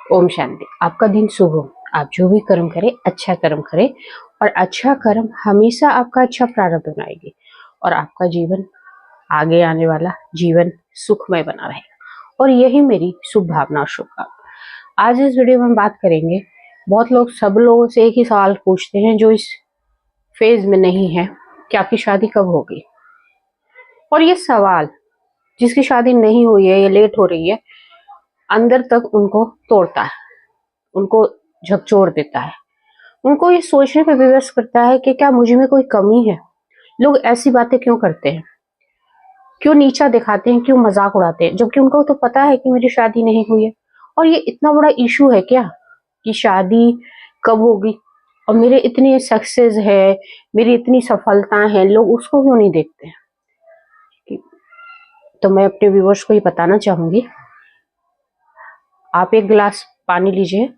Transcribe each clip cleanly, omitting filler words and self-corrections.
ओम शांति। आपका दिन शुभ हो। आप जो भी कर्म करें अच्छा कर्म करें और अच्छा कर्म हमेशा आपका अच्छा प्रारब्ध बनाएगी और आपका जीवन आगे आने वाला जीवन सुखमय बना रहेगा। और यही मेरी शुभ भावना और शुभकामना। आज इस वीडियो में हम बात करेंगे, बहुत लोग सब लोगों से एक ही सवाल पूछते हैं जो इस फेज में नहीं है कि आपकी शादी कब होगी। और ये सवाल जिसकी शादी नहीं हुई है या लेट हो रही है अंदर तक उनको तोड़ता है, उनको झकझोर देता है, उनको ये सोचने पर विवश करता है कि क्या मुझ में कोई कमी है। लोग ऐसी बातें क्यों करते हैं, क्यों नीचा दिखाते हैं, क्यों मजाक उड़ाते हैं, जबकि उनको तो पता है कि मेरी शादी नहीं हुई है। और ये इतना बड़ा इशू है क्या कि शादी कब होगी, और मेरे इतनी सक्सेस है, मेरी इतनी सफलताएं हैं, लोग उसको क्यों नहीं देखते हैं। तो मैं अपने व्यूअर्स को ये बताना चाहूंगी, आप एक गिलास पानी लीजिए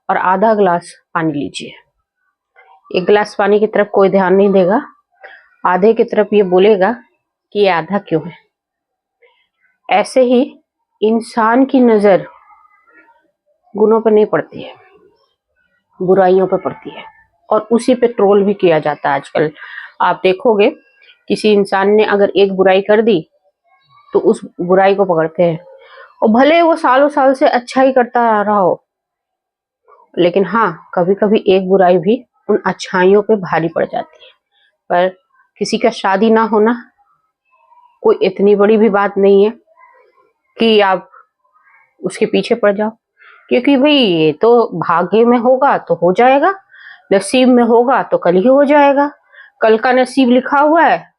और आधा गिलास पानी लीजिए। एक गिलास पानी की तरफ कोई ध्यान नहीं देगा, आधे की तरफ ये बोलेगा कि ये आधा क्यों है। ऐसे ही इंसान की नजर गुणों पर नहीं पड़ती है, बुराइयों पर पड़ती है, और उसी पे ट्रोल भी किया जाता है आजकल। आप देखोगे किसी इंसान ने अगर एक बुराई कर दी तो उस बुराई को पकड़ते हैं, और भले वो सालों साल से अच्छा ही करता आ रहा हो, लेकिन हाँ कभी कभी एक बुराई भी उन अच्छाइयों पे भारी पड़ जाती है। पर किसी का शादी ना होना कोई इतनी बड़ी भी बात नहीं है कि आप उसके पीछे पड़ जाओ, क्योंकि भाई ये तो भाग्य में होगा तो हो जाएगा, नसीब में होगा तो कल ही हो जाएगा। कल का नसीब लिखा हुआ है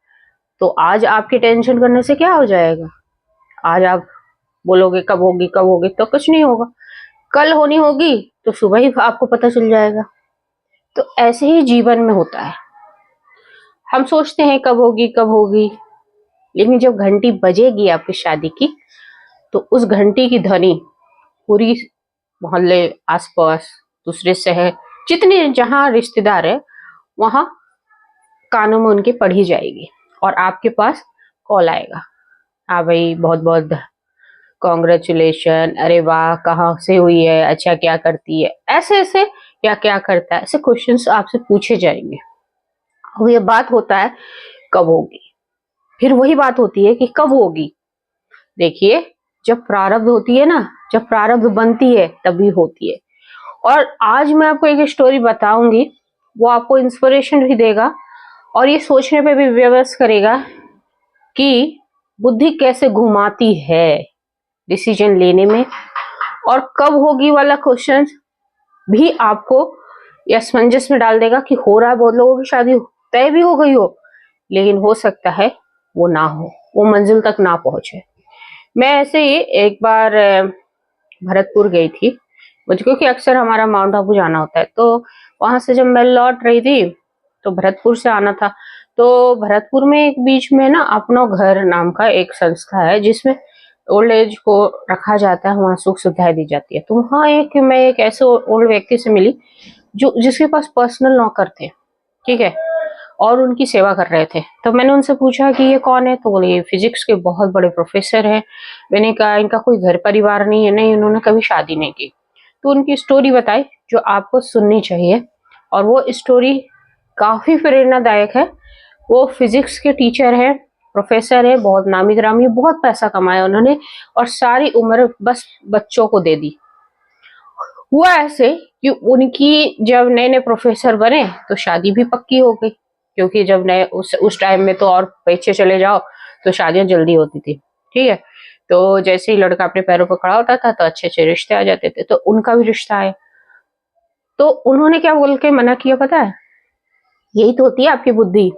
तो आज आपकी टेंशन करने से क्या हो जाएगा। आज आप बोलोगे कब होगी कब होगी तो कुछ नहीं होगा, कल होनी होगी तो सुबह ही आपको पता चल जाएगा। तो ऐसे ही जीवन में होता है, हम सोचते हैं कब होगी कब होगी, लेकिन जब घंटी बजेगी आपकी शादी की तो उस घंटी की ध्वनि पूरी मोहल्ले, आसपास, दूसरे शहर, जितने जहां रिश्तेदार है वहां कानों में उनके पढ़ ही जाएगी और आपके पास कॉल आएगा, हाँ भाई बहुत बहुत कॉन्ग्रेचुलेशन, अरे वाह कहाँ से हुई है, अच्छा क्या करती है, ऐसे ऐसे क्या क्या करता है, ऐसे क्वेश्चंस आपसे पूछे जाएंगे। अब ये बात होता है कब होगी, फिर वही बात होती है कि कब होगी। देखिए जब प्रारब्ध होती है ना, जब प्रारब्ध बनती है तभी होती है। और आज मैं आपको एक स्टोरी बताऊंगी, वो आपको इंस्पिरेशन भी देगा और ये सोचने पे भी विवश करेगा कि बुद्धि कैसे घुमाती है डिसीजन लेने में। और कब होगी वाला क्वेश्चन भी आपको ये असमंजस में डाल देगा कि हो रहा है, बहुत लोगों की शादी तय भी हो गई हो, लेकिन हो सकता है वो ना हो, वो मंजिल तक ना पहुंचे। मैं ऐसे ही एक बार भरतपुर गई थी, मुझे क्योंकि अक्सर हमारा माउंट आबू जाना होता है, तो वहां से जब मैं लौट रही थी तो भरतपुर से आना था। तो भरतपुर में एक बीच में ना अपना घर नाम का एक संस्था है जिसमें ओल्ड एज को रखा जाता है, वहाँ सुख सुविधाएं दी जाती है। तो वहाँ मैं एक ऐसे ओल्ड व्यक्ति से मिली जो जिसके पास पर्सनल नौकर थे, ठीक है, और उनकी सेवा कर रहे थे। तो मैंने उनसे पूछा कि ये कौन है, तो बोले ये फिजिक्स के बहुत बड़े प्रोफेसर हैं। मैंने कहा इनका कोई घर परिवार नहीं है, नहीं इन्होंने कभी शादी नहीं की। तो उनकी स्टोरी बताई जो आपको सुननी चाहिए, और वो स्टोरी काफी प्रेरणादायक है। वो फिजिक्स के टीचर है, प्रोफेसर है, बहुत नामी गिरामी, बहुत पैसा कमाया उन्होंने और सारी उम्र बस बच्चों को दे दी। हुआ ऐसे कि उनकी जब नए नए प्रोफेसर बने तो शादी भी पक्की हो गई, क्योंकि जब नए उस टाइम में तो और पीछे चले जाओ तो शादियां जल्दी होती थी, ठीक है। तो जैसे ही लड़का अपने पैरों पर खड़ा होता था तो अच्छे अच्छे रिश्ते आ जाते थे, तो उनका भी रिश्ता आया। तो उन्होंने क्या बोल के मना किया पता है, यही तो होती है आपकी बुद्धि,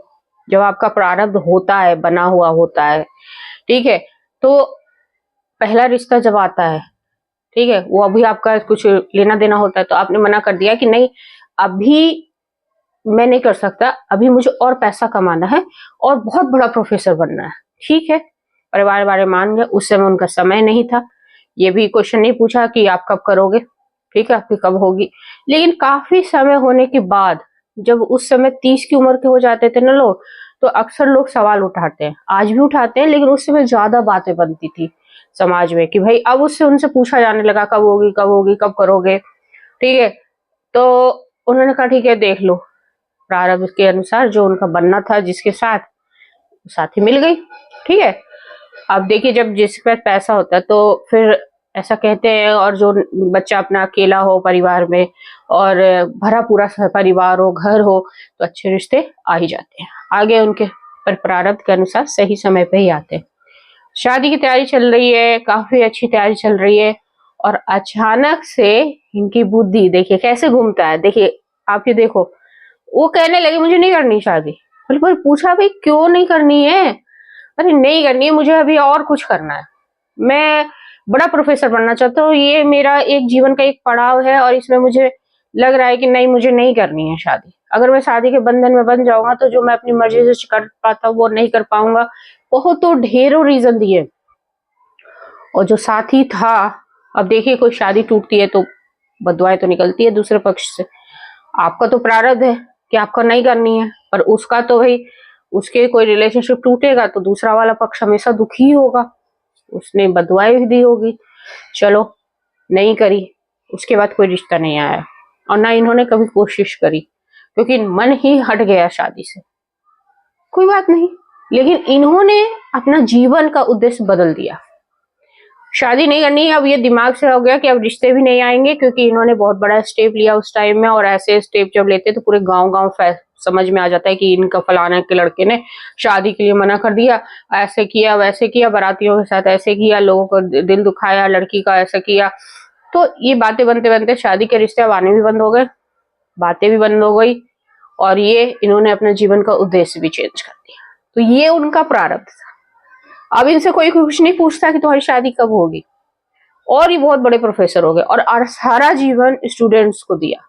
जब आपका प्रारब्ध होता है, बना हुआ होता है, ठीक है, तो पहला रिश्ता जब आता है, ठीक है, वो अभी आपका कुछ लेना देना होता है तो आपने मना कर दिया कि नहीं अभी मैं नहीं कर सकता, अभी मुझे और पैसा कमाना है और बहुत बड़ा प्रोफेसर बनना है, ठीक है। परिवार वाले मान गए, उस समय उनका समय नहीं था, ये भी क्वेश्चन नहीं पूछा कि आप कब करोगे, ठीक है, आपकी कब होगी। लेकिन काफी समय होने के बाद जब उस समय 30 की उम्र के हो जाते थे ना लोग, तो अक्सर लोग सवाल उठाते हैं, आज भी उठाते हैं, लेकिन उस समय ज्यादा बातें बनती थी। समाज में कि भाई अब उससे उनसे पूछा जाने लगा कब होगी, कब होगी, कब करोगे। ठीक है, तो उन्होंने कहा ठीक है देख लो, प्रारब्ध के अनुसार जो उनका बनना था जिसके साथ, साथी मिल गई। ठीक है, अब देखिए जब जिसके पास पैसा होता है तो फिर ऐसा कहते हैं, और जो बच्चा अपना अकेला हो परिवार में और भरा पूरा परिवार हो, घर हो, तो अच्छे रिश्ते आ ही जाते हैं आगे उनके, पर प्रारब्ध के अनुसार सही समय पे ही आते हैं। शादी की तैयारी चल रही है, काफी अच्छी तैयारी चल रही है, और अचानक से इनकी बुद्धि देखिए कैसे घूमता है। देखिए आप ये देखो, वो कहने लगे मुझे नहीं करनी शादी। पर पूछा भाई क्यों नहीं करनी है? अरे नहीं करनी है, मुझे अभी और कुछ करना है, मैं बड़ा प्रोफेसर बनना चाहता हूँ, ये मेरा एक जीवन का एक पड़ाव है और इसमें मुझे लग रहा है कि नहीं मुझे नहीं करनी है शादी। अगर मैं शादी के बंधन में बन जाऊंगा तो जो मैं अपनी मर्जी से कर पाता हूँ वो नहीं कर पाऊंगा। बहुत तो ढेरों रीजन दिए। और जो साथी था, अब देखिए कोई शादी टूटती है तो बदुआएं तो निकलती है दूसरे पक्ष से। आपका तो प्रारब्ध है कि आपको नहीं करनी है, पर उसका तो भाई, उसके कोई रिलेशनशिप टूटेगा तो दूसरा वाला पक्ष हमेशा दुखी होगा, उसने बदुआएं भी दी होगी। चलो नहीं करी, उसके बाद कोई रिश्ता नहीं आया, और ना इन्होंने कभी कोशिश करी, क्योंकि मन ही हट गया शादी से। कोई बात नहीं, लेकिन इन्होंने अपना जीवन का उद्देश्य बदल दिया। शादी नहीं करनी है, अब ये दिमाग से हो गया कि अब रिश्ते भी नहीं आएंगे, क्योंकि इन्होंने बहुत बड़ा स्टेप लिया उस टाइम में, और ऐसे स्टेप जब लेते तो पूरे गांव समझ में आ जाता है कि इनका फलाने के लड़के ने शादी के लिए मना कर दिया, ऐसे किया वैसे किया, बारातियों के साथ ऐसे किया, लोगों को दिल दुखाया, लड़की का ऐसा किया। तो ये बातें बनते बनते शादी के रिश्ते अब आने भी बंद हो गए, बातें भी बंद हो गई, और ये इन्होंने अपने जीवन का उद्देश्य भी चेंज कर दिया। तो ये उनका प्रारब्ध था। अब इनसे कोई कुछ नहीं पूछता कि तुम्हारी शादी कब होगी, और ये बहुत बड़े प्रोफेसर हो गए और सारा जीवन स्टूडेंट्स को दिया।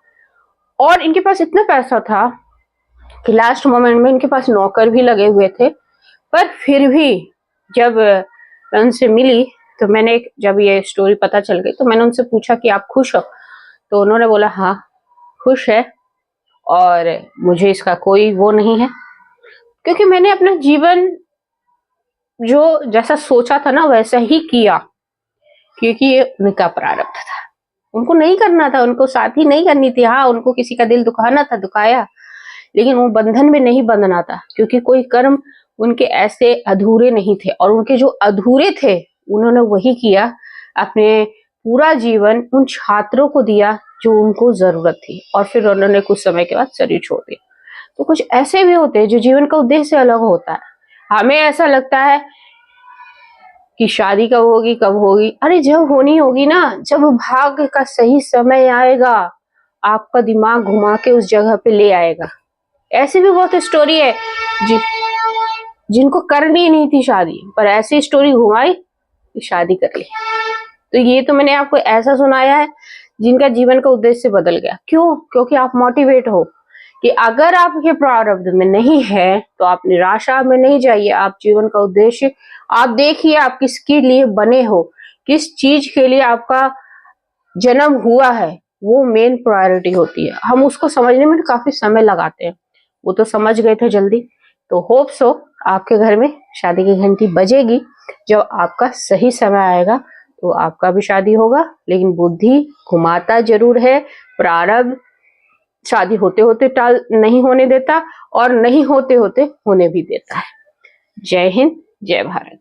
और इनके पास इतना पैसा था कि लास्ट मोमेंट में इनके पास नौकर भी लगे हुए थे। पर फिर भी जब मैं उनसे मिली तो मैंने, जब ये स्टोरी पता चल गई तो मैंने उनसे पूछा कि आप खुश हो? तो उन्होंने बोला हाँ खुश है, और मुझे इसका कोई वो नहीं है, क्योंकि मैंने अपना जीवन जो जैसा सोचा था ना वैसा ही किया, क्योंकि ये उनका प्रारब्ध था। उनको नहीं करना था, उनको साथी नहीं करनी थी। हाँ उनको किसी का दिल दुखाना था, दुखाया, लेकिन वो बंधन में नहीं बंधना था, क्योंकि कोई कर्म उनके ऐसे अधूरे नहीं थे, और उनके जो अधूरे थे उन्होंने वही किया। अपने पूरा जीवन उन छात्रों को दिया जो उनको जरूरत थी, और फिर उन्होंने कुछ समय के बाद शरीर छोड़ दिया। तो कुछ ऐसे भी होते हैं जो जीवन का उद्देश्य अलग होता है। हमें ऐसा लगता है कि शादी कब होगी कब होगी, अरे जब होनी होगी ना, जब भाग्य का सही समय आएगा, आपका दिमाग घुमा के उस जगह पे ले आएगा। ऐसी भी बहुत स्टोरी है जिनको करनी नहीं थी शादी, पर ऐसी स्टोरी घुमाई कि शादी कर ली। तो ये तो मैंने आपको ऐसा सुनाया है जिनका जीवन का उद्देश्य बदल गया। क्यों? क्योंकि आप मोटिवेट हो कि अगर आपके प्रारब्ध में नहीं है तो आप निराशा में नहीं जाइए, आप जीवन का उद्देश्य आप देखिए, आप किसके लिए बने हो, किस चीज के लिए आपका जन्म हुआ है, वो मेन प्रायोरिटी होती है। हम उसको समझने में काफी समय लगाते हैं, वो तो समझ गए थे जल्दी। तो होप सो आपके घर में शादी की घंटी बजेगी, जब आपका सही समय आएगा तो आपका भी शादी होगा। लेकिन बुद्धि घुमाता जरूर है, प्रारब्ध शादी होते होते टाल नहीं होने देता, और नहीं होते होते होने भी देता है। जय हिंद, जय भारत।